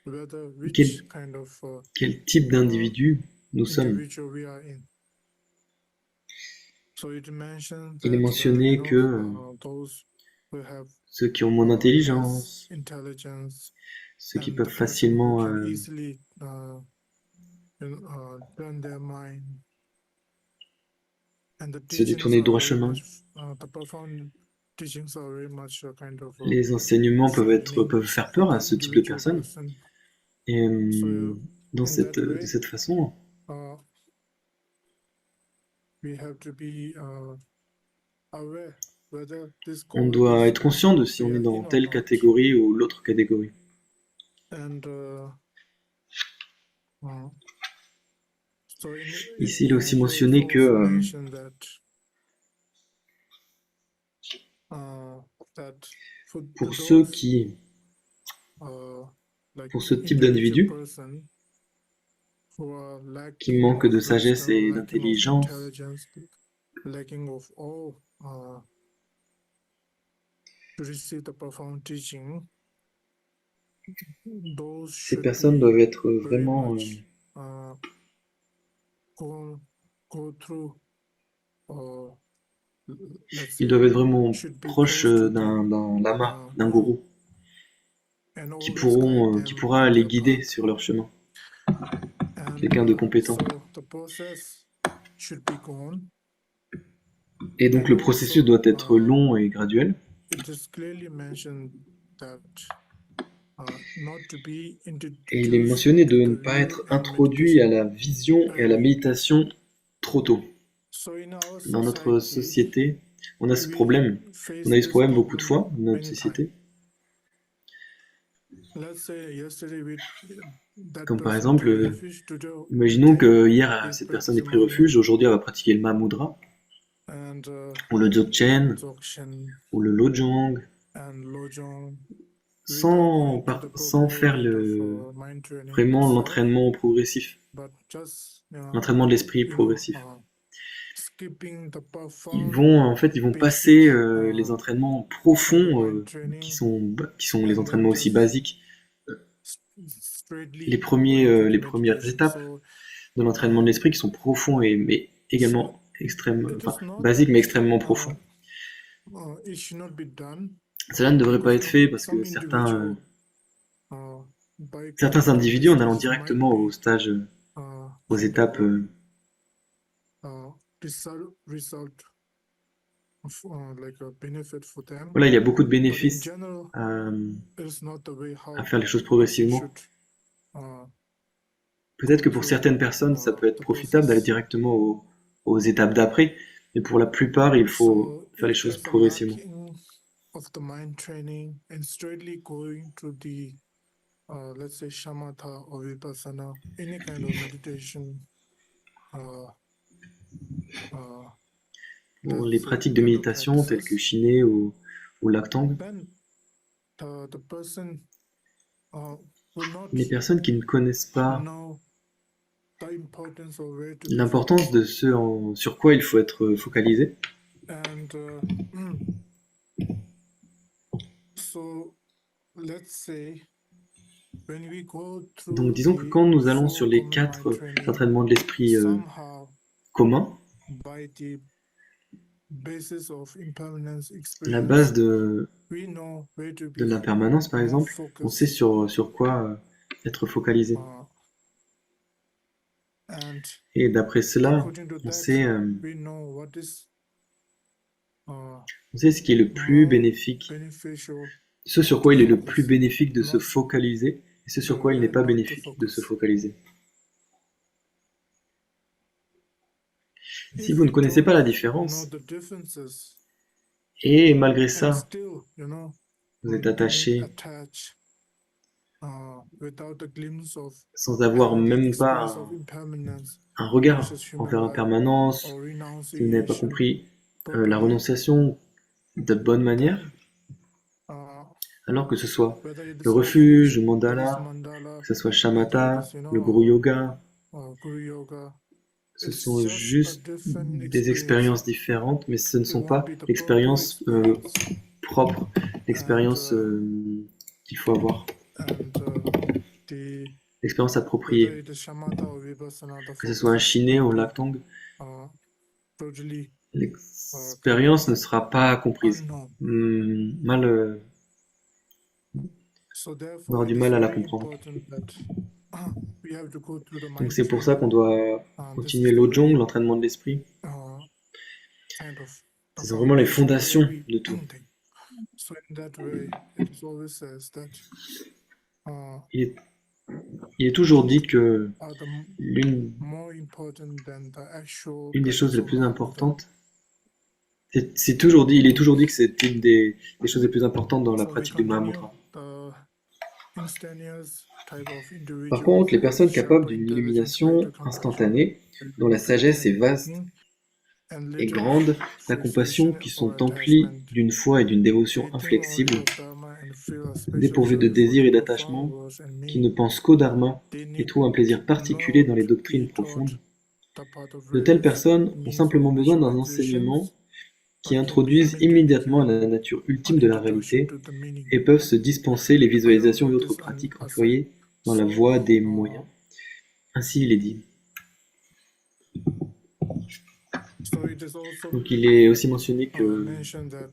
whether which quel, kind of quel type d'individu nous sommes. individual we are in. So it mentions Il est that mentionné que those who have ceux qui ont moins d'intelligence, intelligence, ceux qui and peuvent the person who facilement can easily turn their mind, and the se teachings détourner du are droit very chemin. much the profound teachings are very much kind of Les enseignements peuvent frightening faire for peur à the ce type de individual personnes. person. Et So de in that cette way, façon, we have to be aware whether this on call doit is être conscient de si we on est are dans in or telle not. catégorie ou l'autre catégorie. And so Ici, il est aussi here it's mentionné also que mentioned that pour ceux qui, like pour ce type individual d'individus person who are qui lacking manquent de of sagesse wisdom, et lacking of d'intelligence, intelligence, lacking of all to receive the profound teaching, those ces should personnes be doivent être very vraiment, much go through let's ils say doivent être vraiment should be proches close to the d'un lama, d'un guru, gourou, and always guide qui them pourra in les their guider path. sur leur chemin. And Quelqu'un de compétent. so the process should be gone. Et donc And le processus also, doit être long et graduel. it is clearly mentioned that not to be Et il est introduced mentionné to de the ne pas view être and introduit à meditation la vision et à la early. méditation trop tôt. So in our Dans notre society, société, on a ce we problème. face On a eu ce this problème beaucoup de problem fois dans notre many société. times. Let's say yesterday that Comme par person took exemple, refuge today. imaginons que hier, He's cette personne ait practicing pris refuge, Mahamudra aujourd'hui elle va pratiquer le Mahamudra, and ou le Dzogchen, Dzogchen ou le Lojong, and Lojong without going to the sans proper faire route of mind training vraiment itself, l'entraînement progressif, but just l'entraînement de l'esprit progressif. skipping the Ils vont basic passer les entraînements kind of profonds mind training qui sont les and then entraînements aussi just basiques, straightly going to the les premières meditation. étapes So de l'entraînement de l'esprit qui sont profonds mais également it is not basiques mais extrêmement profonds. it should not be done Cela ne devrait pas because être fait parce some que individual by certains going to individus, this en allant stage might directement be au stage, aux kind étapes, result of like a benefit for them. voilà, il y a beaucoup de But in bénéfices general, it is not the way how à faire les choses a person progressivement. should Peut-être go que pour through certaines personnes, ça peut être the profitable d'aller process. directement aux étapes d'après, mais pour la plupart, il faut So faire les if choses there's a progressivement. lacking of the mind training and straightly going to the let's say shamatha or vipassana, any kind of meditation, Pour les let's say pratiques de kind of méditation telles que practices, Shiné ou Lactang, then the person will not les personnes qui ne connaissent pas know the importance of where to be l'importance de focused. ce sur quoi il faut être focalisé, And so let's say when we go through donc disons que quand nous allons sur les 4 entraînements de l'esprit somehow communs, by the basis of impermanence La experience, base de we know where to de be l'impermanence, par more exemple, on sait focused, sur quoi être focalisé. and Et d'après cela, according to on that, sait, we know what is on sait ce qui est le plus more bénéfique, beneficial ce sur to quoi il est le plus focus, bénéfique de se not focaliser, et ce sur the quoi il n'est way pas not to bénéfique de se focus. focaliser. Si If vous ne we connaissez pas la don't know différence, the differences, et malgré and ça, still, vous êtes being attaché attached without a glimpse of sans avoir having the même experience pas of impermanence, un such regard as envers human life l'impermanence, or si vous n'avez pas renunciation compris la properly, renonciation de bonne manière, then alors que ce soit whether it le is refuge, refuge, le it is mandala, mandala, que ce soit whether it shamatha, is le guru yoga, guru yoga, ce it's sont just a juste different des experience. expériences différentes, mais ce ne It sont won't pas be the proper l'expérience experience, propre, l'expérience and qu'il faut avoir, the l'expérience whether appropriée. it is shamatha or vipassana, the Que ce soit un focus chiné ou will un be lactong, totally kind l'expérience ne of sera pas comprise. unknown. Mal, So on therefore, aura it du is mal à la very comprendre. important that we have to go through the Donc mind c'est pour ça qu'on training. doit This continuer is the l'Ojong, very l'entraînement de l'esprit. kind of the Ce sont vraiment les foundation of fondations de tout. everything. So in that way, it is always says that Il est toujours dit que are the l'une more important than the actual des choses practice les of plus Mahamudra. importantes, c'est toujours dit, il est toujours dit que c'est une des choses les plus importantes dans la So we pratique du continue Mahamudra. the instantaneous type of Par individuals contre, les with personnes capables sharper d'une intelligence, illumination greater compassion, instantanée, dont la sagesse est vaste and et little grande, la compassion, frustration qui or sont emplies attachment. d'une foi et d'une dévotion They think only inflexibles, of Dharma and feel a special dépourvues de joy for désir the et profound d'attachement, words and qui ne meaning. pensent qu'au Dharma They et need trouvent un plaisir particulier not dans les doctrines be taught profondes. the path of De telles rays, personnes ont means of simplement besoin d'un visualizations, enseignement qui but can be introduisent immediately immédiatement given la nature ultime an de la introduction réalité to the meaning. et peuvent se dispenser les I will visualisations et leave autres this pratiques aside. employées dans la So, voie des moyens. Ainsi il est dit. so it is also Donc il est aussi mentionné que mentioned that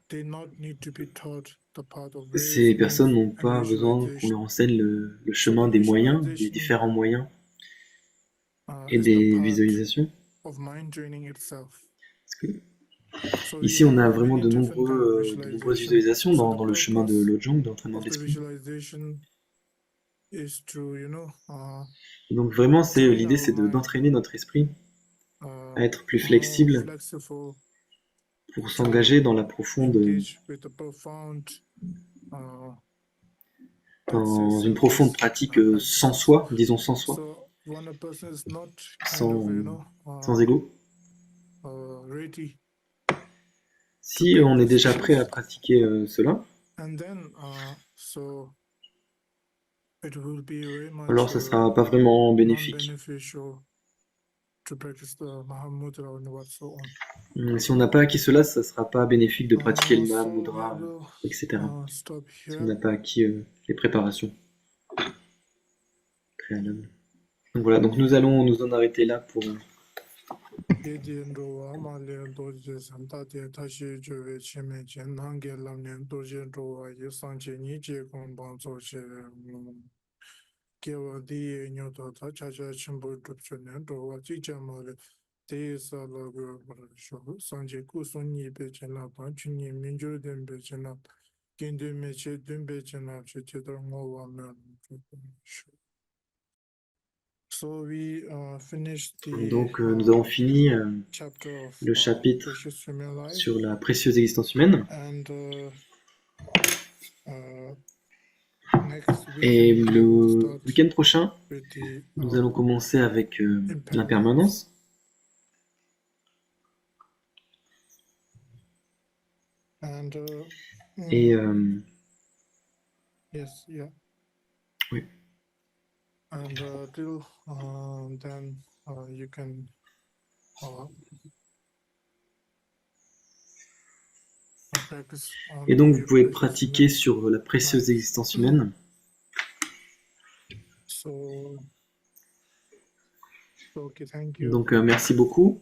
they not need to be taught the path of ces rays, personnes means, n'ont and pas besoin qu'on leur visualization. enseigne le So chemin the des moyens, des visualization différents moyens et is the des part visualisations. of mind training itself. Parce que So we ici on a have vraiment many different kind of de nombreuses visualization. visualisations So the dans le chemin de purpose l'Ojong, de l'entraînement of de the l'esprit. visualization is to, Et donc vraiment train l'idée our c'est mind d'entraîner notre esprit à être plus more flexible flexible pour s'engager dans la profonde, engage with the profound dans practice, une profonde selfless pratique sans practices. soi, disons sans soi, So when a person is not kind of, sans ego. ready, Si on est déjà prêt à pratiquer cela, and then so it will be very much alors ça sera pas vraiment bénéfique. non-beneficial to practice the Mahamudra and so on. Si on n'a pas acquis cela, ça sera pas bénéfique de pratiquer le Mahamudra, So we etc. will stop Si on here. n'a pas acquis les préparations préalables. Donc voilà, donc nous allons nous en arrêter là pour Yediendowa Malian Doji Santa de Tashi Juve Chime Chen Nange Lamnian Doji Dowa Yusanche Nije Gomban Zoche Gewa Di Nyoto Tachacha Chimbo Dupchunen Dowa Jijamale Te Salago Sho Sanje Kusun Nipe Chena Panchuni Minjur Dembe Chena Gende Meche Dembe Chena Chitidar Ngova Men So we finished the donc nous avons fini chapter of le chapitre precious human life, sur la précieuse existence humaine. and next Et weekend we le will start week-end prochain, with the nous allons commencer avec l'impermanence. and Et yes, yeah. oui. And till then you can practice on Et donc the vous pouvez precious pratiquer human sur la précieuse life. existence humaine. So Okay, thank you. Donc merci beaucoup.